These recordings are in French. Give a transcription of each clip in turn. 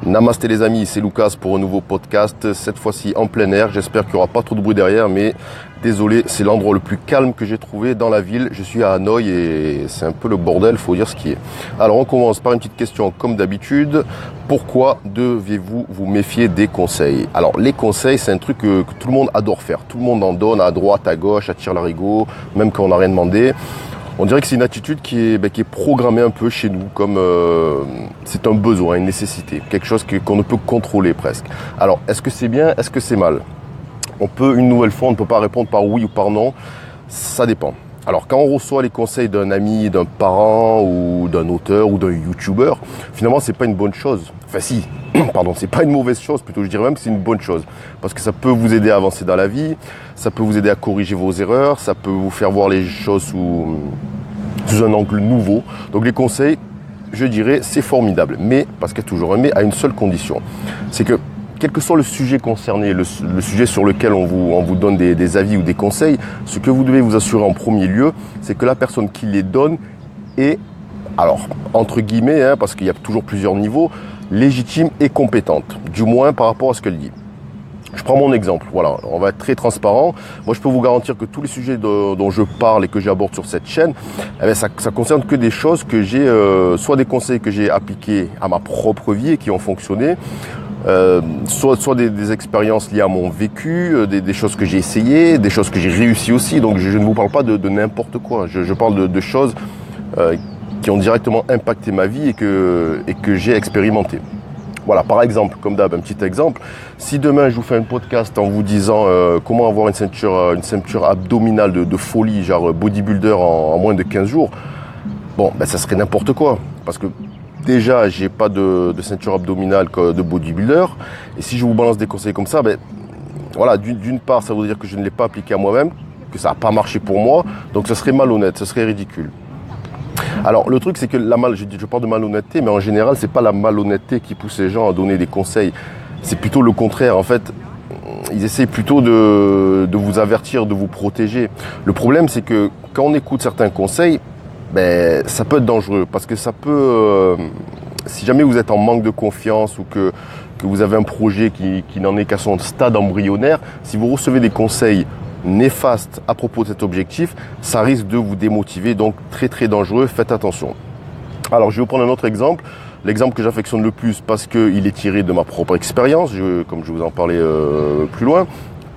Namasté les amis, c'est Lucas pour un nouveau podcast, cette fois-ci en plein air. J'espère qu'il n'y aura pas trop de bruit derrière, mais désolé, c'est l'endroit le plus calme que j'ai trouvé dans la ville. Je suis à Hanoï et c'est un peu le bordel, faut dire ce qui est. Alors on commence par une petite question comme d'habitude. Pourquoi deviez-vous vous méfier des conseils? Alors les conseils, c'est un truc que tout le monde adore faire. Tout le monde en donne à droite, à gauche, à tire-larigot, même quand on n'a rien demandé. On dirait que c'est une attitude qui est programmée un peu chez nous, comme c'est un besoin, une nécessité, quelque chose qu'on ne peut contrôler presque. Alors, est-ce que c'est bien, est-ce que c'est mal? Une nouvelle fois, on ne peut pas répondre par oui ou par non, ça dépend. Alors, quand on reçoit les conseils d'un ami, d'un parent, ou d'un auteur, ou d'un youtubeur, finalement, c'est pas une bonne chose. Enfin si, pardon, c'est pas une mauvaise chose, plutôt je dirais même que c'est une bonne chose. Parce que ça peut vous aider à avancer dans la vie, ça peut vous aider à corriger vos erreurs, ça peut vous faire voir les choses sous un angle nouveau. Donc les conseils, je dirais, c'est formidable. Mais, parce qu'il y a toujours un mais, à une seule condition. C'est que, quel que soit le sujet concerné, le sujet sur lequel on vous donne des avis ou des conseils, ce que vous devez vous assurer en premier lieu, c'est que la personne qui les donne est, alors, entre guillemets, parce qu'il y a toujours plusieurs niveaux, légitime et compétente, du moins par rapport à ce qu'elle dit. Je prends mon exemple, voilà, on va être très transparent. Moi, je peux vous garantir que tous les sujets dont je parle et que j'aborde sur cette chaîne, ça concerne que des choses que j'ai, soit des conseils que j'ai appliqués à ma propre vie et qui ont fonctionné, soit des expériences liées à mon vécu, des choses que j'ai essayées, des choses que j'ai réussi aussi. Donc, je ne vous parle pas de n'importe quoi. Je parle de choses qui ont directement impacté ma vie et que j'ai expérimenté. Voilà, par exemple, comme d'hab, un petit exemple. Si demain je vous fais un podcast en vous disant comment avoir une ceinture abdominale de folie, genre bodybuilder en moins de 15 jours, bon, ça serait n'importe quoi. Parce que déjà, j'ai pas de ceinture abdominale de bodybuilder. Et si je vous balance des conseils comme ça, voilà, d'une part, ça veut dire que je ne l'ai pas appliqué à moi-même, que ça n'a pas marché pour moi. Donc ça serait malhonnête, ça serait ridicule. Alors le truc c'est que je parle de malhonnêteté, mais en général c'est pas la malhonnêteté qui pousse les gens à donner des conseils, c'est plutôt le contraire. En fait, ils essayent plutôt de vous avertir, de vous protéger. Le problème c'est que quand on écoute certains conseils, ça peut être dangereux, parce que ça peut, si jamais vous êtes en manque de confiance ou que vous avez un projet qui n'en est qu'à son stade embryonnaire, si vous recevez des conseils néfaste à propos de cet objectif, ça risque de vous démotiver, donc très très dangereux, faites attention. Alors je vais vous prendre un autre exemple, l'exemple que j'affectionne le plus parce qu'il est tiré de ma propre expérience, comme je vous en parlais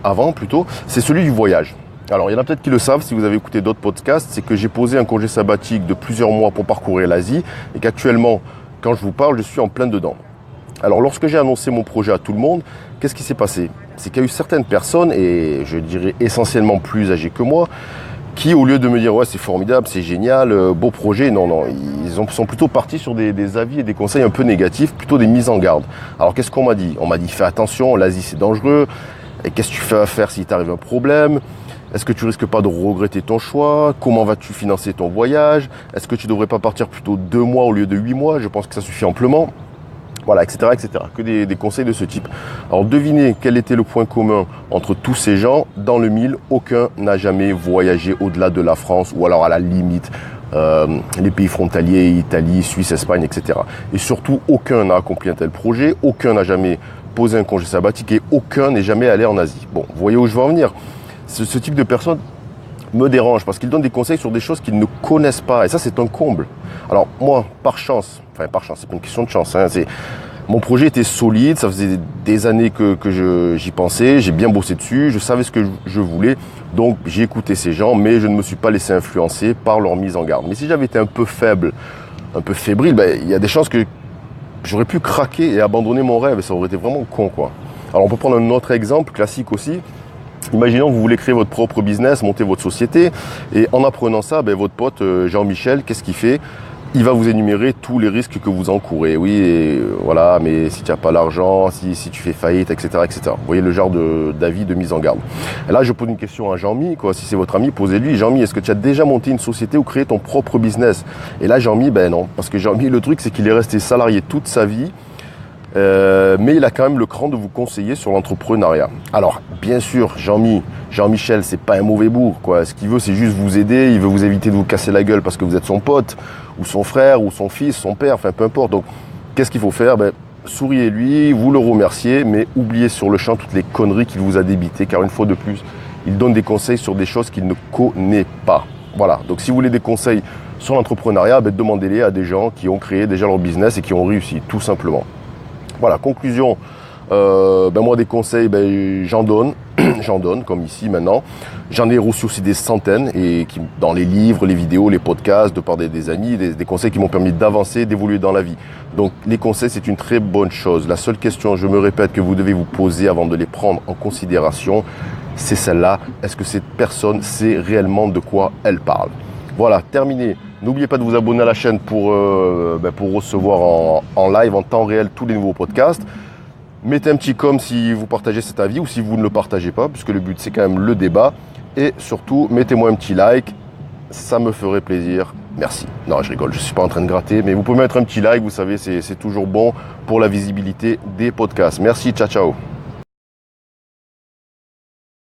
avant, c'est celui du voyage. Alors il y en a peut-être qui le savent si vous avez écouté d'autres podcasts, c'est que j'ai posé un congé sabbatique de plusieurs mois pour parcourir l'Asie et qu'actuellement, quand je vous parle, je suis en plein dedans. Alors lorsque j'ai annoncé mon projet à tout le monde, qu'est-ce qui s'est passé? C'est qu'il y a eu certaines personnes, et je dirais essentiellement plus âgées que moi, qui au lieu de me dire « ouais c'est formidable, c'est génial, beau projet », non, ils sont plutôt partis sur des avis et des conseils un peu négatifs, plutôt des mises en garde. Alors qu'est-ce qu'on m'a dit? On m'a dit « fais attention, l'Asie c'est dangereux, et qu'est-ce que tu fais à faire si t'arrive un problème ? Est-ce que tu risques pas de regretter ton choix? Comment vas-tu financer ton voyage? Est-ce que tu devrais pas partir plutôt 2 mois au lieu de 8 mois? Je pense que ça suffit amplement. » Voilà, etc., etc. Que des conseils de ce type. Alors, devinez quel était le point commun entre tous ces gens. Dans le mille, aucun n'a jamais voyagé au-delà de la France, ou alors à la limite, les pays frontaliers, Italie, Suisse, Espagne, etc. Et surtout, aucun n'a accompli un tel projet, aucun n'a jamais posé un congé sabbatique et aucun n'est jamais allé en Asie. Bon, vous voyez où je veux en venir. Ce type de personnes me dérange parce qu'ils donnent des conseils sur des choses qu'ils ne connaissent pas. Et ça, c'est un comble. Alors, moi, par chance, c'est pas une question de chance, mon projet était solide, ça faisait des années que j'y pensais, j'ai bien bossé dessus, je savais ce que je voulais, donc j'ai écouté ces gens, mais je ne me suis pas laissé influencer par leur mise en garde. Mais si j'avais été un peu faible, un peu fébrile, il y a des chances que j'aurais pu craquer et abandonner mon rêve, et ça aurait été vraiment con, quoi. Alors on peut prendre un autre exemple, classique aussi. Imaginons que vous voulez créer votre propre business, monter votre société, et en apprenant ça, votre pote Jean-Michel, qu'est-ce qu'il fait? Il va vous énumérer tous les risques que vous encourez. Oui, et voilà, mais si tu n'as pas l'argent, si tu fais faillite, etc., etc. Vous voyez le genre d'avis de mise en garde. Et là, je pose une question à Jean-Mi, quoi. Si c'est votre ami, posez-lui. Jean-Mi, est-ce que tu as déjà monté une société ou créé ton propre business? Et là, Jean-Mi, non. Parce que Jean-Mi, le truc, c'est qu'il est resté salarié toute sa vie. Mais il a quand même le cran de vous conseiller sur l'entrepreneuriat. Alors, bien sûr, Jean-Michel, c'est pas un mauvais bourg, quoi. Ce qu'il veut, c'est juste vous aider. Il veut vous éviter de vous casser la gueule parce que vous êtes son pote, ou son frère, ou son fils, son père, enfin, peu importe. Donc, qu'est-ce qu'il faut faire? souriez-lui, vous le remerciez, mais oubliez sur le champ toutes les conneries qu'il vous a débitées, car une fois de plus, il donne des conseils sur des choses qu'il ne connaît pas. Voilà, donc si vous voulez des conseils sur l'entrepreneuriat, demandez-les à des gens qui ont créé déjà leur business et qui ont réussi, tout simplement. Voilà, conclusion, moi des conseils, j'en donne, comme ici maintenant. J'en ai reçu aussi des centaines, et dans les livres, les vidéos, les podcasts, de par des amis, des conseils qui m'ont permis d'avancer, d'évoluer dans la vie. Donc les conseils, c'est une très bonne chose. La seule question, je me répète, que vous devez vous poser avant de les prendre en considération, c'est celle-là. Est-ce que cette personne sait réellement de quoi elle parle? Voilà, terminé. N'oubliez pas de vous abonner à la chaîne pour recevoir en live, en temps réel, tous les nouveaux podcasts. Mettez un petit com si vous partagez cet avis ou si vous ne le partagez pas, puisque le but c'est quand même le débat. Et surtout, mettez-moi un petit like, ça me ferait plaisir. Merci. Non, je rigole, je ne suis pas en train de gratter, mais vous pouvez mettre un petit like, vous savez, c'est toujours bon pour la visibilité des podcasts. Merci, ciao, ciao.